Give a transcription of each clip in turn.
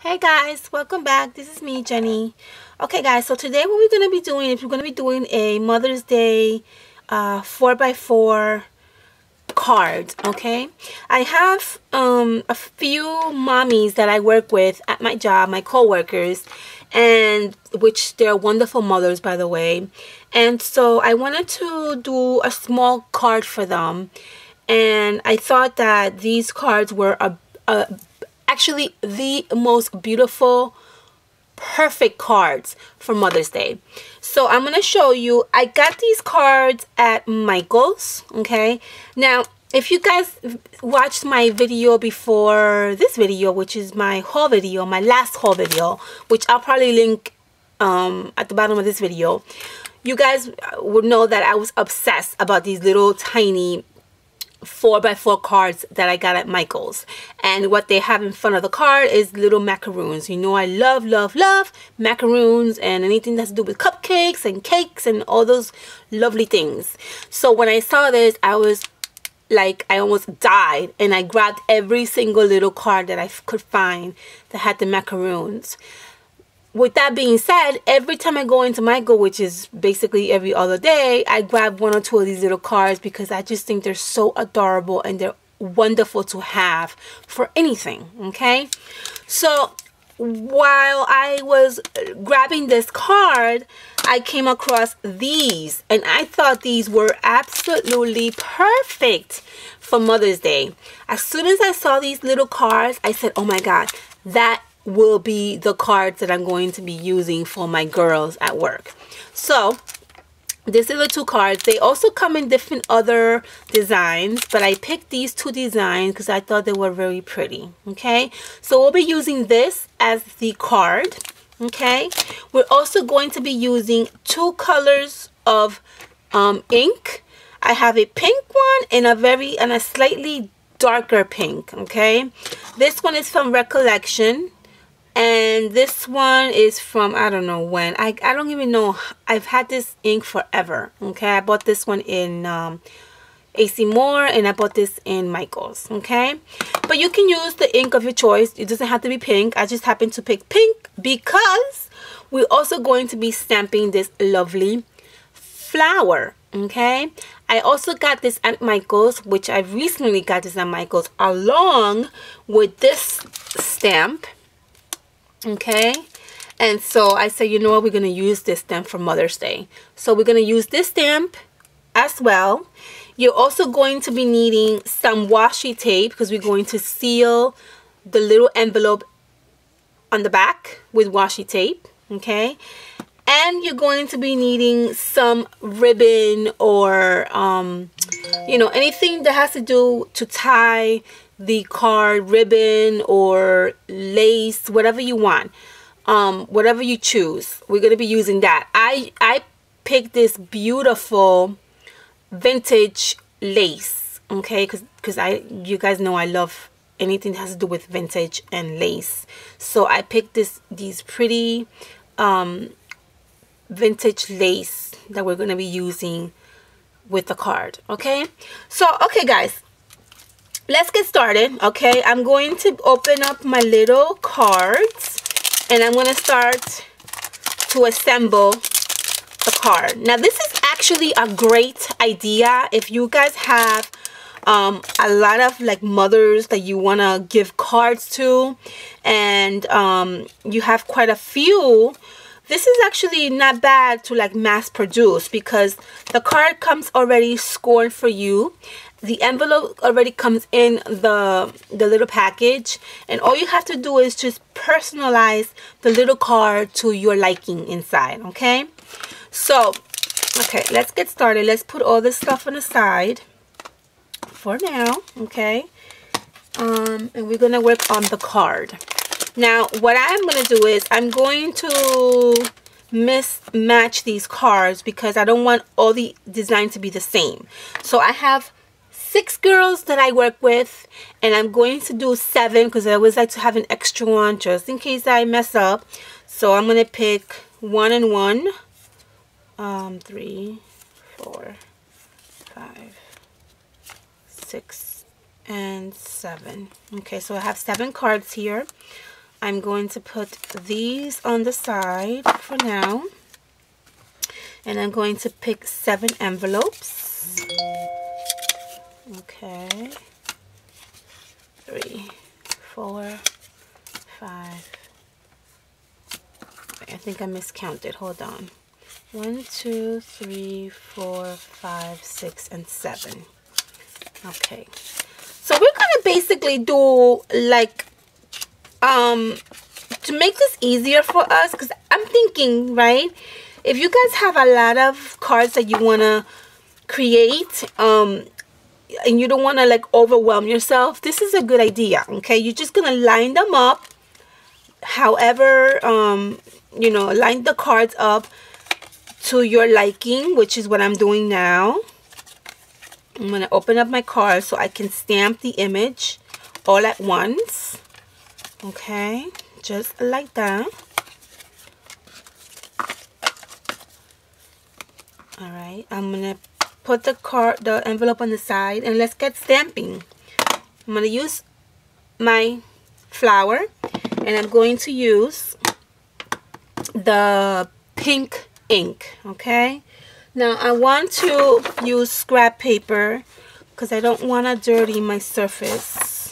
Hey guys, welcome back. This is me, Jenny. Okay guys, so today what we're going to be doing is we're going to be doing a Mother's Day 4x4 card. Okay, I have a few mommies that I work with at my job, my co-workers, and which they're wonderful mothers, by the way. And so I wanted to do a small card for them, and I thought that these cards were actually the most beautiful, perfect cards for Mother's Day. So I'm going to show you. I got these cards at Michael's. Okay, now if you guys watched my video before this video, which is my haul video, my last haul video, which I'll probably link at the bottom of this video, you guys would know that I was obsessed about these little tiny 4x4 cards that I got at Michael's. And what they have in front of the card is little macaroons. You know I love macaroons and anything that's to do with cupcakes and cakes and all those lovely things. So when I saw this, I was like, I almost died, and I grabbed every single little card that I could find that had the macaroons. With that being said, every time I go into Michael, which is basically every other day, I grab one or two of these little cards because I just think they're so adorable and they're wonderful to have for anything. Okay, so while I was grabbing this card, I came across these, and I thought these were absolutely perfect for Mother's Day. As soon as I saw these little cards, I said, oh my god, that will be the cards that I'm going to be using for my girls at work. So these are the two cards. They also come in different other designs, but I picked these two designs because I thought they were very pretty. Okay, so we'll be using this as the card. Okay, we're also going to be using two colors of ink. I have a pink one and a slightly darker pink. Okay, this one is from Recollection, and this one is from, I don't know when. I don't even know. I've had this ink forever. Okay, I bought this one in AC Moore, and I bought this in Michael's. Okay, but you can use the ink of your choice. It doesn't have to be pink. I just happened to pick pink because we're also going to be stamping this lovely flower. Okay, I also got this at Michael's, which I recently got this at Michael's along with this stamp. Okay, and so I said, you know what, we're going to use this stamp for Mother's Day. So we're going to use this stamp as well. You're also going to be needing some washi tape because we're going to seal the little envelope on the back with washi tape. Okay, and you're going to be needing some ribbon or you know, anything that has to do to tie the card, ribbon or lace, whatever you want, whatever you choose. We're going to be using that. I picked this beautiful vintage lace. Okay, because you guys know I love anything that has to do with vintage and lace. So I picked these pretty vintage lace that we're going to be using with the card. Okay, so okay guys, let's get started. Okay, I'm going to open up my little cards and I'm going to start to assemble the card. Now this is actually a great idea if you guys have a lot of like mothers that you want to give cards to, and you have quite a few. This is actually not bad to like mass produce because the card comes already scored for you. The envelope already comes in the little package, and all you have to do is just personalize the little card to your liking inside. Okay, so okay, let's get started. Let's put all this stuff on the side for now. Okay, and we're gonna work on the card. Now what I'm going to do is I'm going to mismatch these cards because I don't want all the designs to be the same. So I have 6 girls that I work with, and I'm going to do 7 because I always like to have an extra one just in case I mess up. So I'm going to pick 1 and 1, 3, 4, 5, 6, and 7. Okay, so I have 7 cards here. I'm going to put these on the side for now. And I'm going to pick 7 envelopes. Okay. 3, 4, 5. I think I miscounted. Hold on. 1, 2, 3, 4, 5, 6, and 7. Okay. So we're gonna basically do like to make this easier for us, because I'm thinking, right, if you guys have a lot of cards that you want to create and you don't want to like overwhelm yourself, this is a good idea. Okay, you're just gonna line them up however you know, line the cards up to your liking, which is what I'm doing now. I'm gonna open up my card so I can stamp the image all at once. Okay, just like that. All right, I'm gonna put the envelope on the side, and let's get stamping. I'm gonna use my flower, and I'm going to use the pink ink. Okay, now I want to use scrap paper because I don't want to dirty my surface.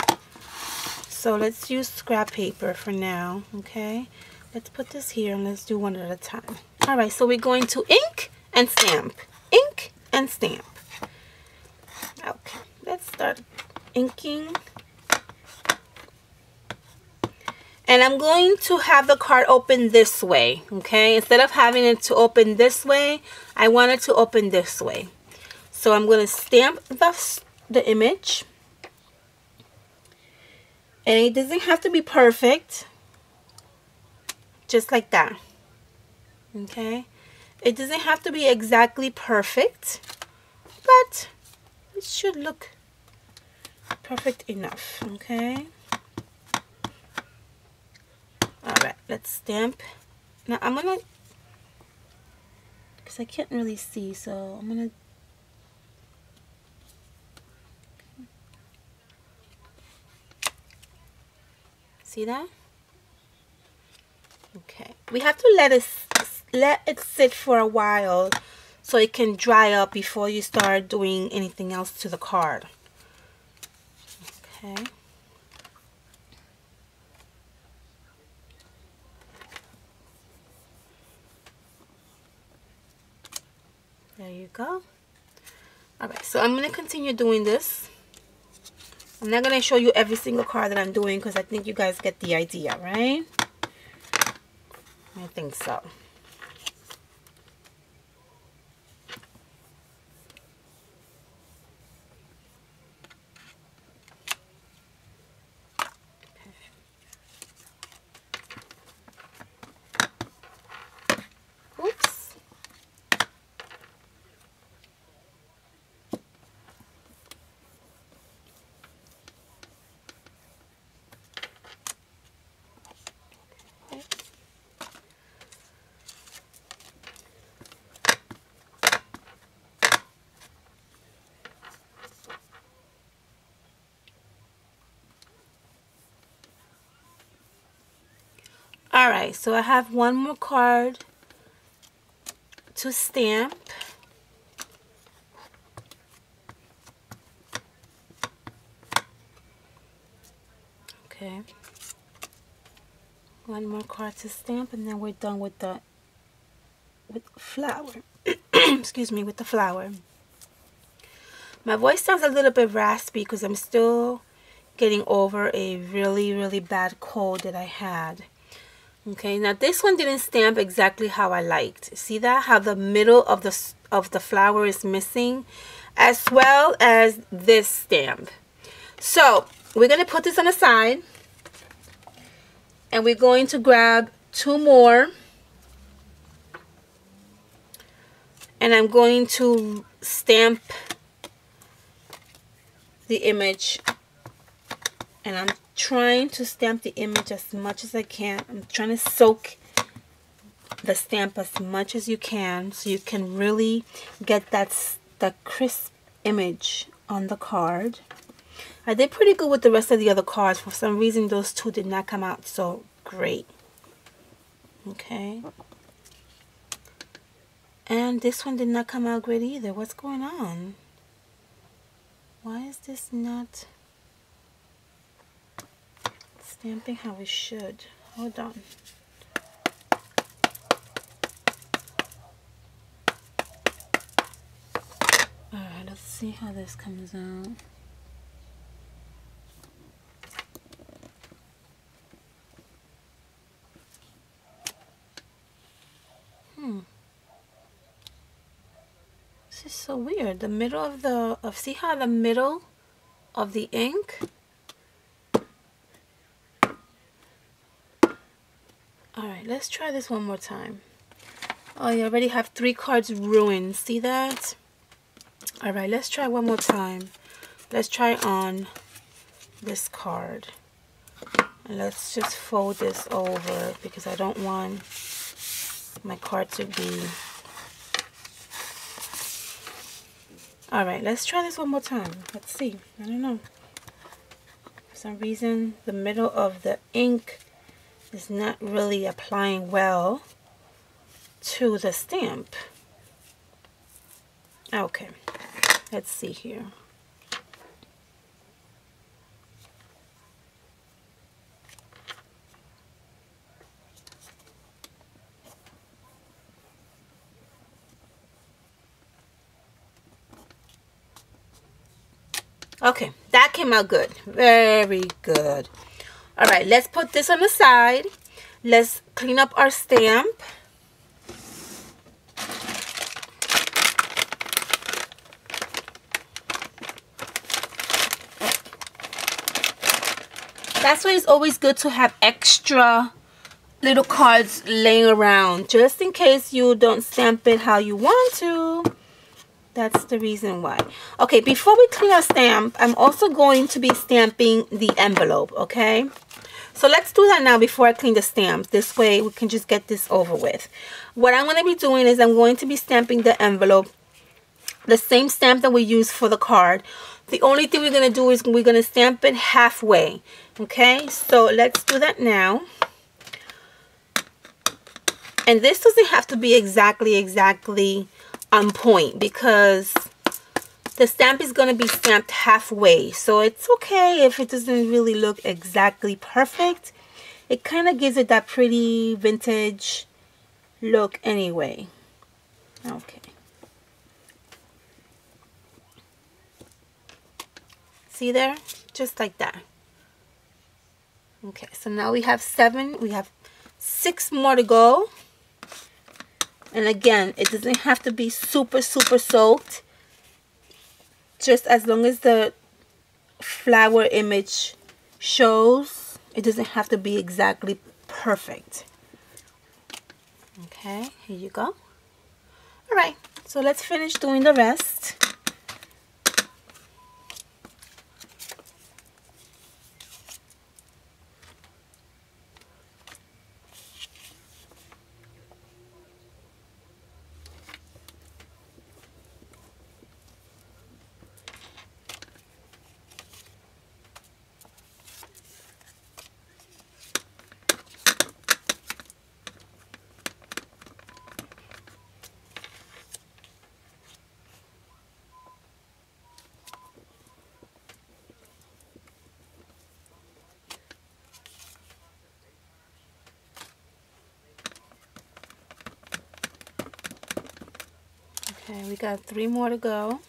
So let's use scrap paper for now. Okay, let's put this here and let's do one at a time. All right, so we're going to ink and stamp, ink and stamp. Okay, let's start inking. And I'm going to have the card open this way. Okay, instead of having it to open this way, I want it to open this way. So I'm going to stamp the image. And it doesn't have to be perfect, just like that. Okay, it doesn't have to be exactly perfect, but it should look perfect enough. Okay, all right, let's stamp. Now I'm gonna, because I can't really see, so I'm gonna see that. Okay, we have to let it sit for a while so it can dry up before you start doing anything else to the card. Okay, there you go. All right, so I'm going to continue doing this. I'm not going to show you every single card that I'm doing because I think you guys get the idea, right? I think so. Oops. Alright, so I have one more card to stamp. Okay. One more card to stamp, and then we're done with the flower. Excuse me, with the flower. My voice sounds a little bit raspy because I'm still getting over a really bad cold that I had. Okay, now this one didn't stamp exactly how I liked. See that? How the middle of the flower is missing, as well as this stamp. So we're going to put this on the side, and we're going to grab 2 more, and I'm going to stamp the image, and I'm trying to stamp the image as much as I can. I'm trying to soak the stamp as much as you can so you can really get that crisp image on the card. I did pretty good with the rest of the other cards. For some reason those 2 did not come out so great. Okay. And this one did not come out great either. What's going on? Why is this not stamping how it should? Hold on. Alright, let's see how this comes out. This is so weird. The middle of the see how the middle of the ink. Alright, let's try this one more time. Oh, you already have 3 cards ruined. See that? Alright, let's try one more time. Let's try on this card. And let's just fold this over because I don't want my card to be... Alright, let's try this one more time. Let's see. I don't know. For some reason, the middle of the ink is not really applying well to the stamp. Okay, let's see here. Okay, that came out good. Very good. All right, let's put this on the side. Let's clean up our stamp. That's why it's always good to have extra little cards laying around, just in case you don't stamp it how you want to. That's the reason why. Okay, before we clean our stamp, I'm also going to be stamping the envelope, okay? So let's do that now before I clean the stamp. This way we can just get this over with. What I'm going to be doing is I'm going to be stamping the envelope, the same stamp that we use for the card. The only thing we're going to do is we're going to stamp it halfway, okay? So let's do that now. And this doesn't have to be exactly on point because the stamp is going to be stamped halfway. So it's okay if it doesn't really look exactly perfect. It kind of gives it that pretty vintage look anyway. Okay. See there? Just like that. Okay, so now we have 7. We have 6 more to go. And again, it doesn't have to be super soaked. Just as long as the flower image shows, it doesn't have to be exactly perfect. Okay, here you go. All right, so let's finish doing the rest. Okay, we got 3 more to go.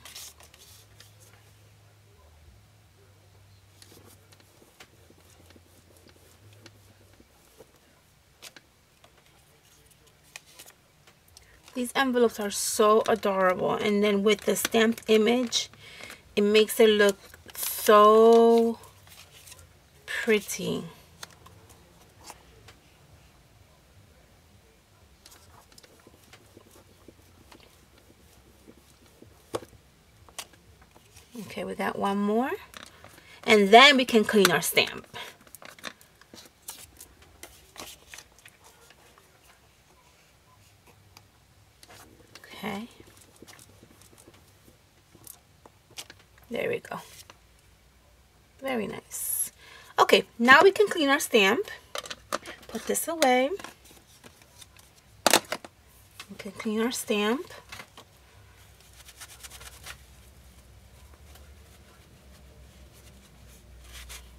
These envelopes are so adorable, and then with the stamped image, it makes it look so pretty. Okay, we got 1 more. And then we can clean our stamp. Okay. There we go. Very nice. Okay, now we can clean our stamp. Put this away. We can clean our stamp.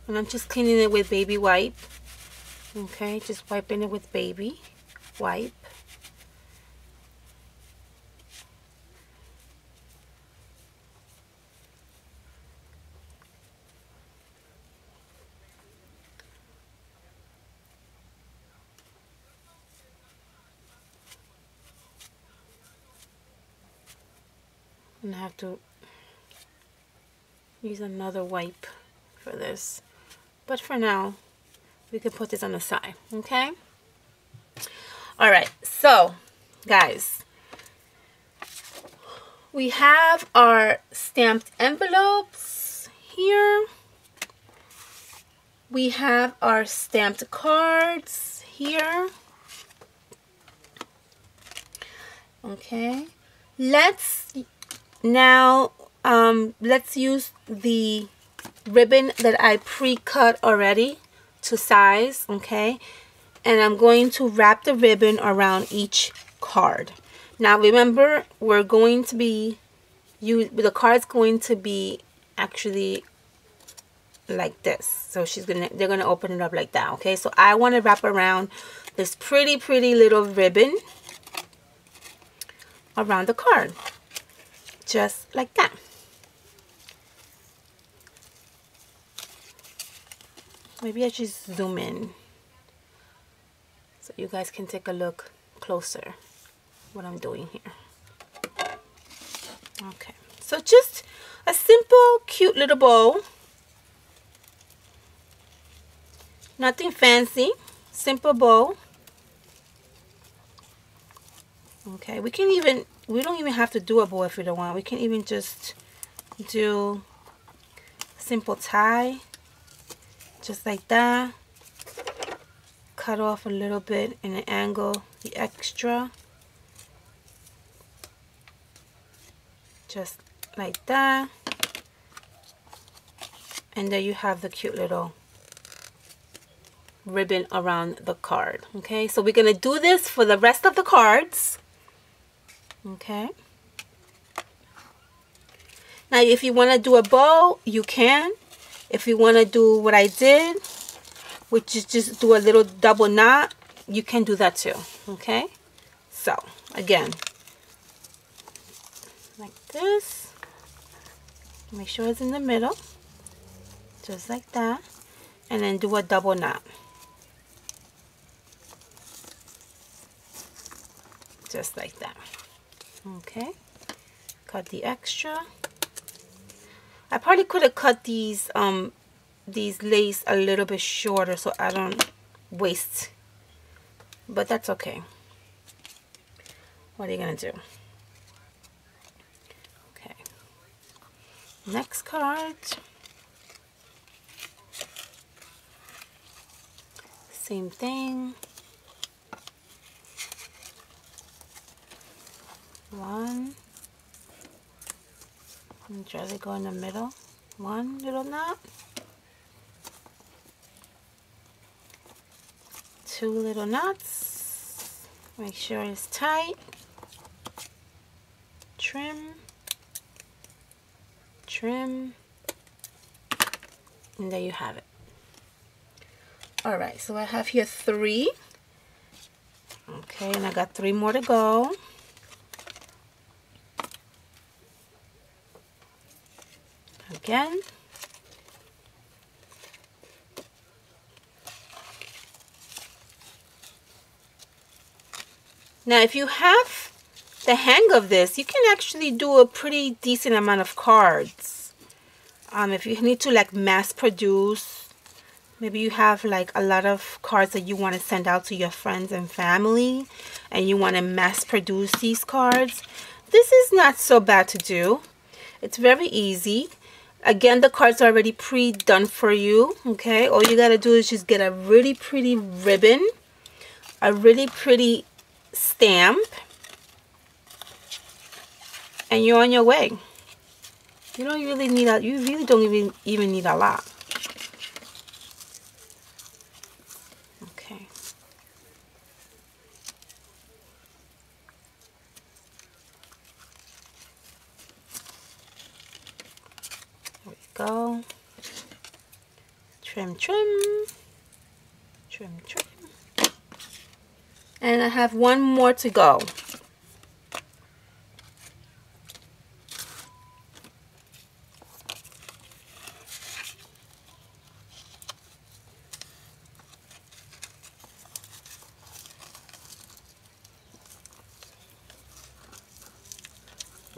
And I'm just cleaning it with baby wipe. Okay, just wiping it with baby wipe. And I have to use another wipe for this. But for now, we can put this on the side, okay? Alright, so, guys, we have our stamped envelopes here. We have our stamped cards here. Okay, let's use the ribbon that I pre-cut already to size, okay? And I'm going to wrap the ribbon around each card. Now remember, we're going to be the card's going to be actually like this. So they're gonna open it up like that, okay? So I want to wrap around this pretty little ribbon around the card, just like that. Maybe I just zoom in so you guys can take a look closer what I'm doing here. Okay, so just a simple cute little bow, nothing fancy, simple bow. Okay, we don't even have to do a bow if we don't want. We can even just do a simple tie, just like that. Cut off a little bit in an angle, the extra, just like that. And there you have the cute little ribbon around the card. Okay, so we're gonna do this for the rest of the cards. Okay, now if you want to do a bow, you can. If you want to do what I did, which is just do a little double knot, you can do that too. Okay, so again, like this, make sure it's in the middle, just like that, and then do a double knot, just like that. Okay, cut the extra. I probably could have cut these lace a little bit shorter so I don't waste, but that's okay. What are you gonna do? Okay, next card. Same thing. One, and try to go in the middle. One little knot, two little knots. Make sure it's tight. Trim, trim, and there you have it. All right, so I have here 3. Okay, and I got 3 more to go. Again, now if you have the hang of this, you can actually do a pretty decent amount of cards. If you need to like mass produce, maybe you have like a lot of cards that you want to send out to your friends and family and you want to mass produce these cards, this is not so bad to do. It's very easy. Again, the cards are already pre-done for you, okay? All you gotta do is just get a really pretty ribbon, a really pretty stamp, and you're on your way. You don't really need you really don't even need a lot. Okay, go. Trim, trim. Trim, trim. And I have one more to go.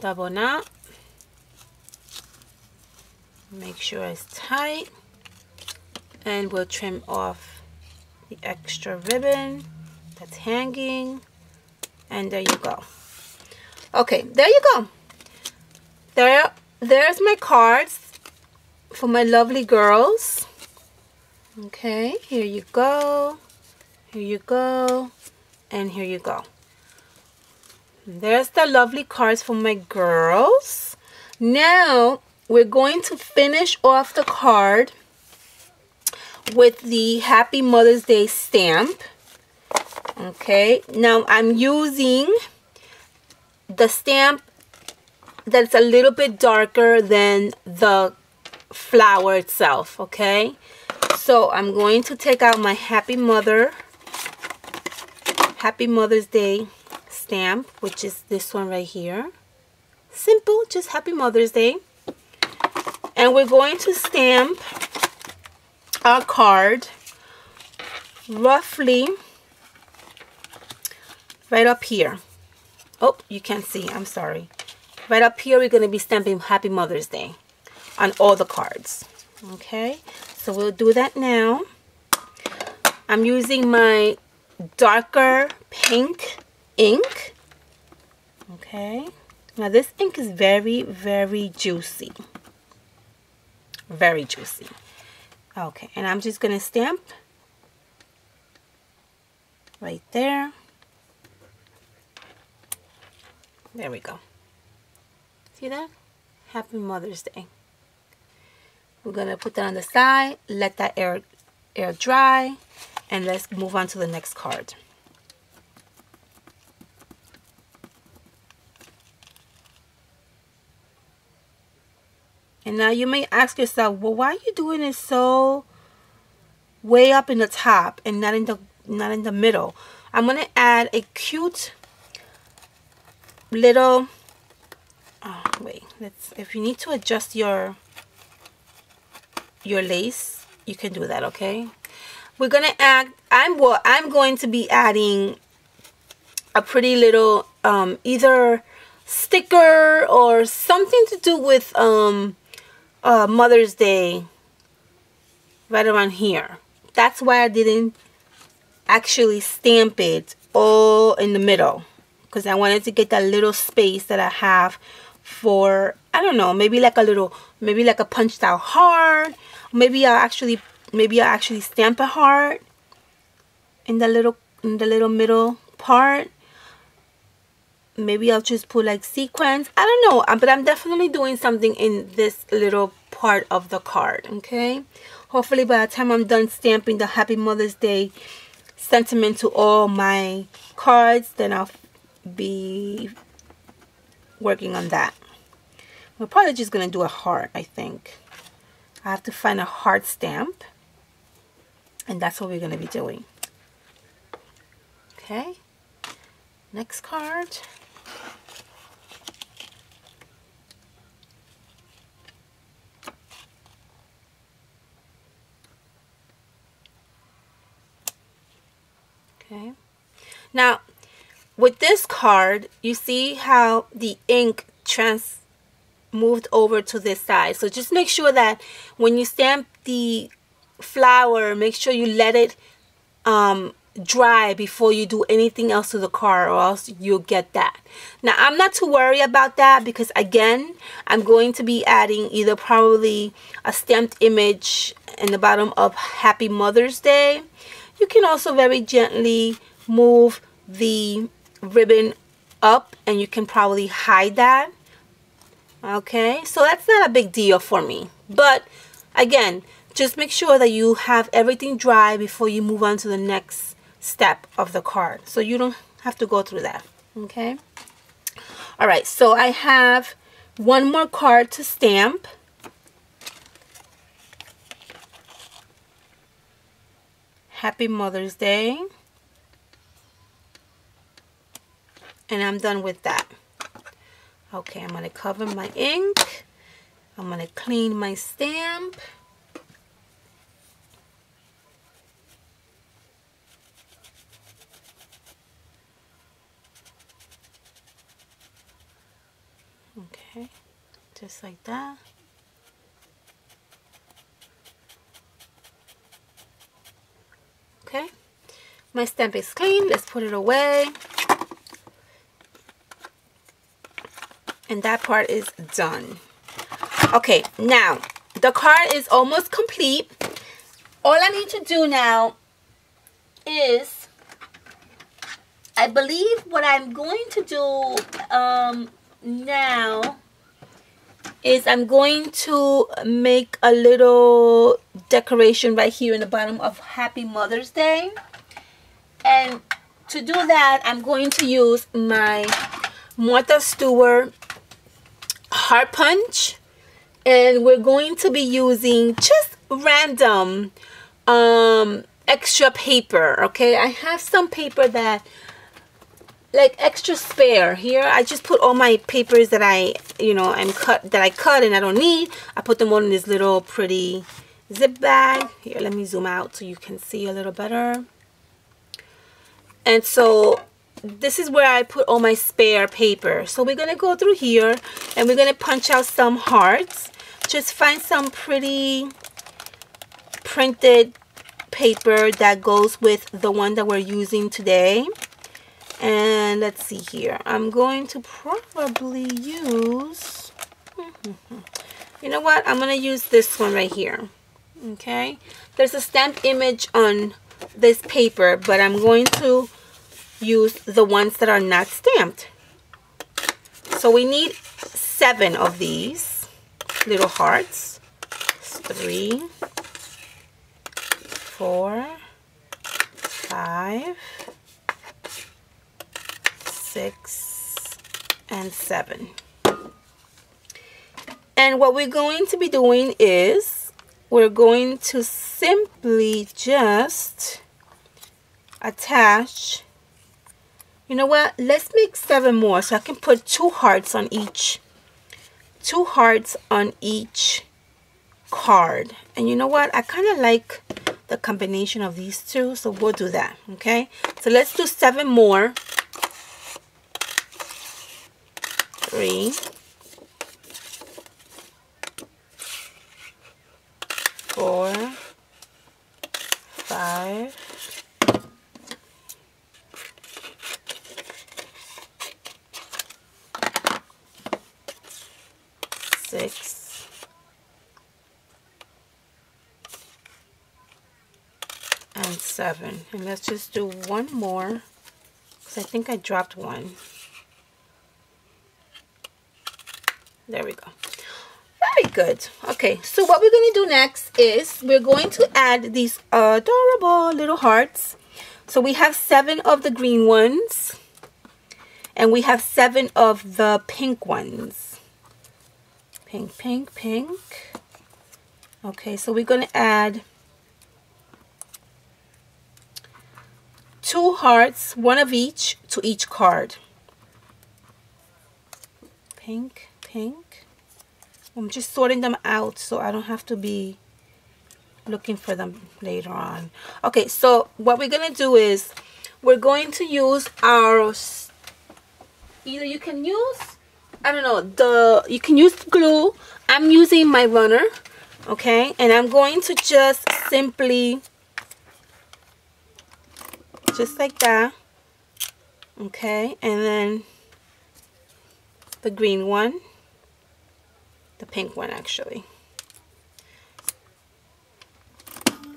Double knot. Make sure it's tight. And we'll trim off the extra ribbon that's hanging. And there you go. Okay, there you go. There's my cards for my lovely girls. Okay, here you go. Here you go. And here you go. There's the lovely cards for my girls. Now we're going to finish off the card with the Happy Mother's Day stamp. Okay, now I'm using the stamp that's a little bit darker than the flower itself. Okay, so I'm going to take out my Happy Mother's Day stamp, which is this one right here. Simple, just Happy Mother's Day. And we're going to stamp our card roughly right up here. Oh, you can't see, I'm sorry. Right up here, we're going to be stamping Happy Mother's Day on all the cards. Okay, so we'll do that now. I'm using my darker pink ink. Okay, now this ink is very, very juicy. Very juicy. Okay, and I'm just going to stamp right there. There we go. See that? Happy Mother's Day. We're going to put that on the side, let that air dry, and let's move on to the next card. And now you may ask yourself, well, why are you doing it so way up in the top and not in the middle? I'm going to add a cute little, if you need to adjust your lace, you can do that, okay? We're going to add, I'm going to be adding a pretty little either sticker or something to do with Mother's Day right around here. That's why I didn't actually stamp it all in the middle, because I wanted to get that little space that I have for, I don't know, maybe like a punched out heart. Maybe I'll actually stamp a heart in the little middle part. Maybe I'll just put like sequins. I don't know, but I'm definitely doing something in this little part of the card, okay? Hopefully by the time I'm done stamping the Happy Mother's Day sentiment to all my cards, then I'll be working on that. We're probably just going to do a heart, I think. I have to find a heart stamp, and that's what we're going to be doing. Okay, next card. Okay, now with this card, you see how the ink moved over to this side. So just make sure that when you stamp the flower, make sure you let it dry before you do anything else to the card, or else you'll get that. Now I'm not too worried about that, because again, I'm going to be adding either probably a stamped image in the bottom of Happy Mother's Day. You can also very gently move the ribbon up, and you can probably hide that. Okay, so that's not a big deal for me. But again, just make sure that you have everything dry before you move on to the next step of the card, so you don't have to go through that. Okay, all right, so I have one more card to stamp. Happy Mother's Day. And I'm done with that. Okay, I'm going to cover my ink. I'm going to clean my stamp. Okay, just like that. Okay, my stamp is clean. Let's put it away. And that part is done. Okay, now the card is almost complete. All I need to do now is, I believe what I'm going to do now is I'm going to make a little decoration right here in the bottom of Happy Mother's Day. And to do that, I'm going to use my Martha Stewart Heart Punch. And we're going to be using just random extra paper. Okay, I have some paper that like extra spare here. I just put all my papers that I cut and I don't need. I put them all in this little pretty zip bag. Here, let me zoom out so you can see a little better. And so this is where I put all my spare paper. So we're gonna go through here and we're gonna punch out some hearts. Just find some pretty printed paper that goes with the one that we're using today. And let's see here. I'm going to probably use, you know what? I'm going to use this one right here. Okay. There's a stamped image on this paper, but I'm going to use the ones that are not stamped. So we need 7 of these little hearts. 3, 4, 5, 6, and 7. And what we're going to be doing is we're going to simply just attach, you know what, let's make 7 more so I can put 2 hearts on each, 2 hearts on each card. And you know what, I kind of like the combination of these two, so we'll do that. Okay, so let's do 7 more. 3, 4, 5, 6, and 7. And let's just do 1 more because I think I dropped one. There we go. Very good. Okay, so what we're going to do next is we're going to add these adorable little hearts. So we have 7 of the green ones and we have 7 of the pink ones. Pink, pink, pink. Okay, so we're going to add 2 hearts, 1 of each, to each card. Pink, pink. I'm just sorting them out so I don't have to be looking for them later on. Okay, so what we're going to do is we're going to use our, either you can use, I don't know, you can use glue. I'm using my runner, okay, and I'm going to just simply, just like that, okay, and then the green one, the pink one actually,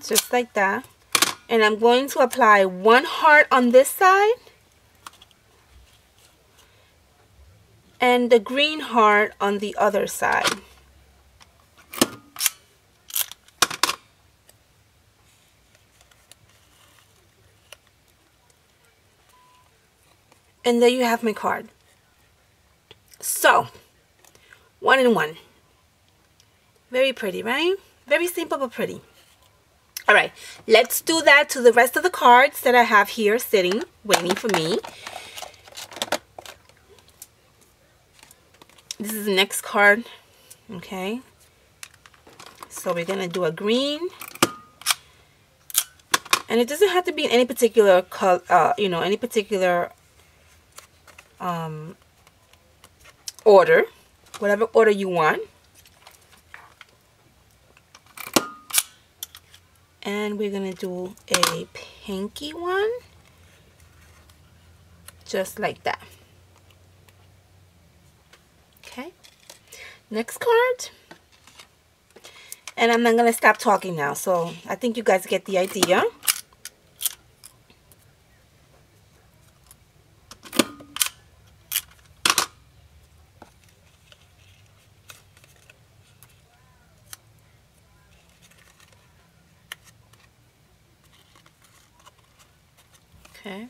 just like that. And I'm going to apply 1 heart on this side and the green heart on the other side. And there you have my card. So 1 and 1. Very pretty, right? Very simple but pretty. All right, let's do that to the rest of the cards that I have here sitting, waiting for me. This is the next card, okay? So we're gonna do a green. And it doesn't have to be in any particular color, you know, any particular order, whatever order you want. And we're gonna do a pinky one, just like that. Okay, next card. And I'm not gonna stop talking now, so I think you guys get the idea. Okay.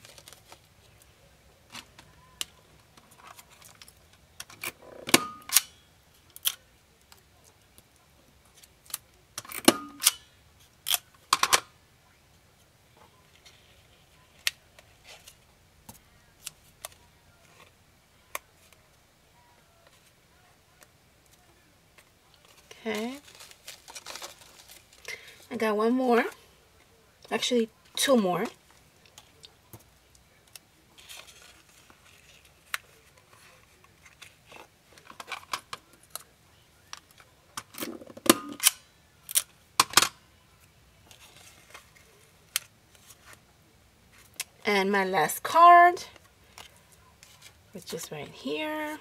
Okay. I got one more. Actually, two more. And my last card, which is right here.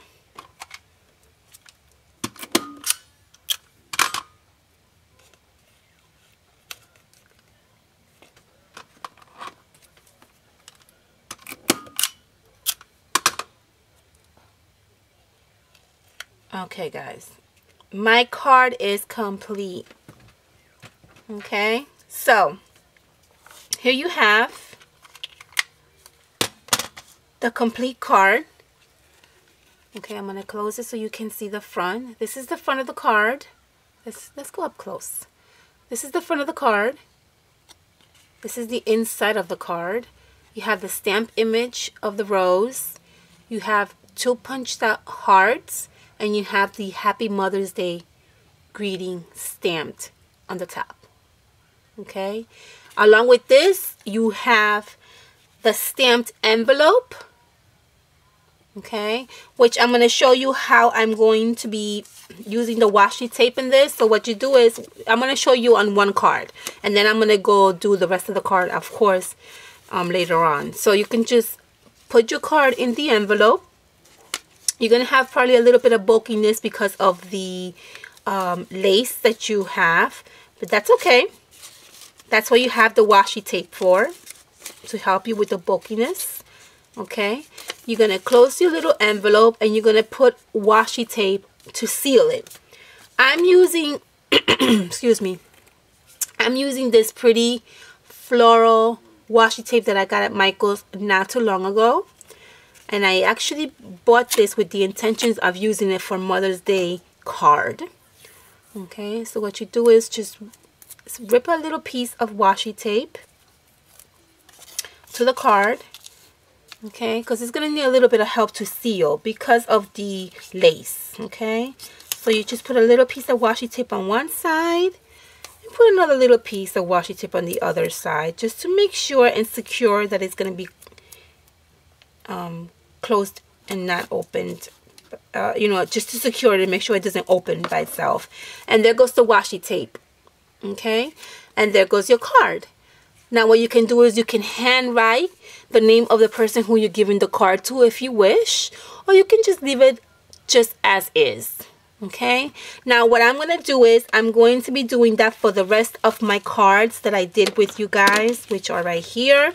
Okay, guys, my card is complete. Okay, so here you have the complete card. Okay, I'm gonna close it so you can see the front. This is the front of the card. Let's go up close. This is the front of the card. This is the inside of the card. You have the stamp image of the rose. You have two punched out hearts, and you have the Happy Mother's Day greeting stamped on the top. Okay, along with this, you have the stamped envelope. Okay, which I'm going to show you how I'm going to be using the washi tape in this. So what you do is, I'm going to show you on one card, and then I'm going to go do the rest of the card, of course, later on. So you can just put your card in the envelope. You're going to have probably a little bit of bulkiness because of the lace that you have, but that's okay. That's what you have the washi tape for, to help you with the bulkiness. Okay, you're going to close your little envelope, and you're going to put washi tape to seal it. I'm using, excuse me, I'm using this pretty floral washi tape that I got at Michael's not too long ago. And I actually bought this with the intentions of using it for Mother's Day card. Okay, so what you do is just rip a little piece of washi tape to the card. Okay, because it's going to need a little bit of help to seal because of the lace. Okay, so you just put a little piece of washi tape on one side and put another little piece of washi tape on the other side, just to make sure and secure that it's going to be closed and not opened. You know, just to secure it and make sure it doesn't open by itself. And there goes the washi tape. Okay, and there goes your card. Now what you can do is you can handwrite the name of the person who you're giving the card to if you wish, or you can just leave it just as is. Okay, now what I'm going to do is I'm going to be doing that for the rest of my cards that I did with you guys, which are right here.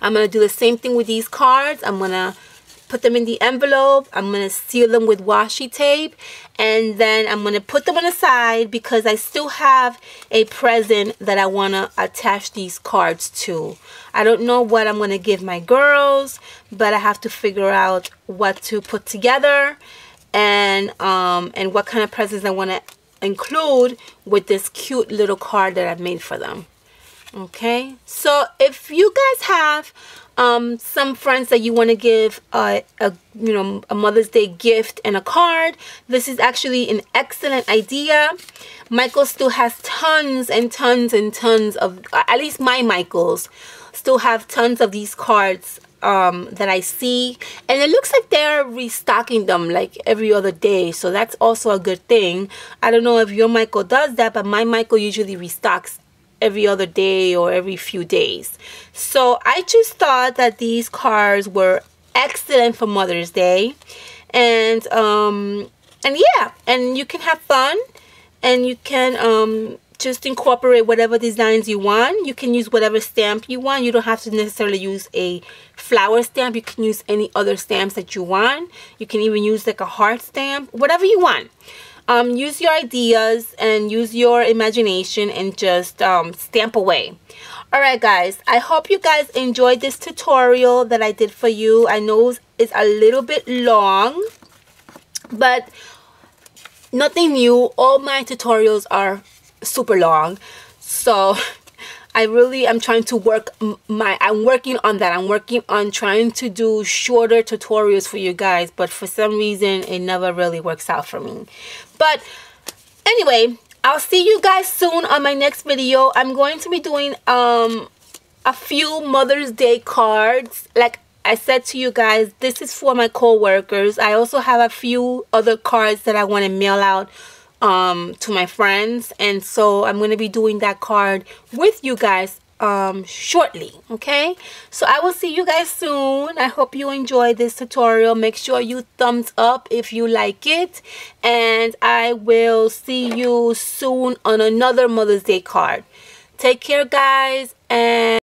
I'm going to do the same thing with these cards. I'm going to put them in the envelope. I'm going to seal them with washi tape, and then I'm going to put them on the side because I still have a present that I want to attach these cards to. I don't know what I'm going to give my girls, but I have to figure out what to put together and what kind of presents I want to include with this cute little card that I made for them. Okay, so if you guys have some friends that you want to give a Mother's Day gift and a card, this is actually an excellent idea. Michael still has tons and tons and tons of, at least my Michaels still have tons of these cards that I see, and it looks like they're restocking them like every other day, so that's also a good thing. I don't know if your Michael does that, but my Michael usually restocks every other day or every few days. So I just thought that these cards were excellent for Mother's Day, and yeah, and you can have fun, and you can just incorporate whatever designs you want. You can use whatever stamp you want. You don't have to necessarily use a flower stamp. You can use any other stamps that you want. You can even use like a heart stamp, whatever you want. Use your ideas and use your imagination and just stamp away. Alright guys, I hope you guys enjoyed this tutorial that I did for you. I know it's a little bit long, but nothing new. All my tutorials are super long, so I really am trying to I'm working on that. I'm working on trying to do shorter tutorials for you guys, but for some reason it never really works out for me. But anyway, I'll see you guys soon on my next video. I'm going to be doing a few Mother's Day cards. Like I said to you guys, this is for my co-workers. I also have a few other cards that I want to mail out to my friends, and so I'm going to be doing that card with you guys shortly. Okay, so I will see you guys soon. I hope you enjoyed this tutorial. Make sure you thumbs up if you like it, and I will see you soon on another Mother's Day card. Take care guys, and